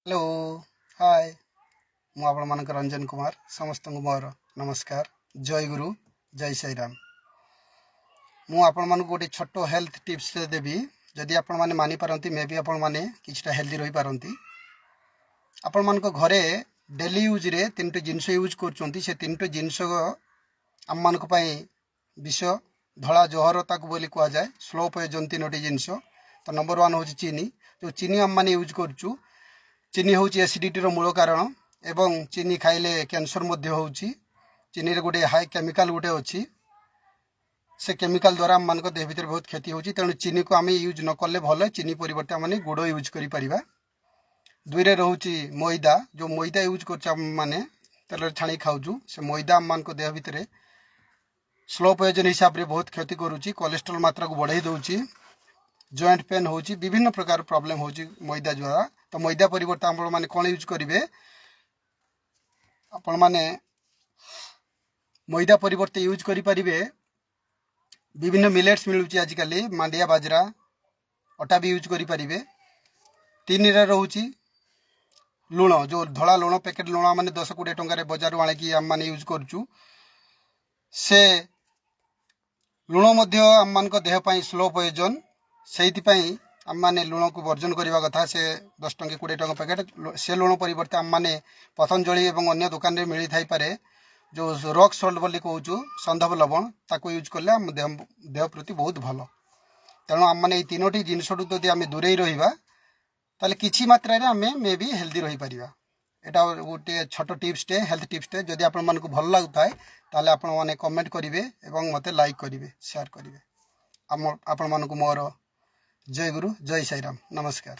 Hello hi मु आपण मानक रंजन कुमार समस्त मोर नमस्कार जय गुरु जय साई राम। मु आपण मानक गोटे छोट हेल्थ टिप्स देवी जदि आपण माने मानि पारंती मे भी आपण माने किछटा हेल्दी रही पारंती। आपण मानक घरे डेली यूज रे तीनटे जिंस यूज करचंती से तीनटे जिंस आम मानक पई विष धला जहर ताकू बोली कुआ जाए स्लो पॉइजन तीनोटी जिंस। तो नंबर 1 होची चीनी। जो चीनी आम माने यूज करचु चीनी हूँ एसिडिटी मूल कारण एवं चीनी खाइले कैंसर होची। चीनी रे गोटे हाई केमिकल गोटे अच्छी से केमिकल द्वारा आम मानक देह भीतर बहुत क्षति होची। तेणु चीनी को आम यूज न कले भल चीनी परिवर्ते आम गुड़ यूज करि परिबा। दुईरे रोची मैदा जो मैदा यूज कर माने तेल छाणी खाऊँ से मैदा आम मानक देह भीतर स्लो पॉइजन हिसाब रे बहुत क्षति करुची। कोलेस्ट्रॉल मात्रा को बढ़ाई दउची। जॉइंट पेन होची विभिन्न प्रकार प्रॉब्लम होची मैदा द्वारा। तो मैदा परिवर्तन आपण माने कोन यूज करिवे आपण माने मैदा परिवर्तन यूज करि परिबे विभिन्न मिलेट्स मिलुची आजिकाली मांडिया बाजरा अटा भी यूज करि परिबे। तीन रे रहउची लुण जो धला लुण पैकेट लुण माने 10-20 टंका रे बाजार आने की हम माने यूज करचू से लुण मध्य हम मान को देह पई स्लो पॉइजन सेहिति पई आम माने लुण को वर्जन करने कथा। से 10 टंका 20 टंका पैकेट से लुण परिवर्ते आम माने पतंजलि एवं अन्य दुकान रे मिली थाई पारे जो रॉक सॉल्ट बोली कहूँ संधव लवण ताको यूज कले आम देह प्रति बहुत भल। तेणु आम माने तीनोटी जिनस जदि आम दूरे रहिबा ताले किछि मात्रा रे आमे मे भी हेल्दी रही परिबा। एटा गोटे छोट टिप्स टे हेल्थ टिप्स टे जदि आपण मानकु भल लागुताय ताले आपण माने कमेंट करिवे एवं मते लाइक करिवे शेयर करिवे। आपण मानकु मोर जय गुरु जय साई राम नमस्कार।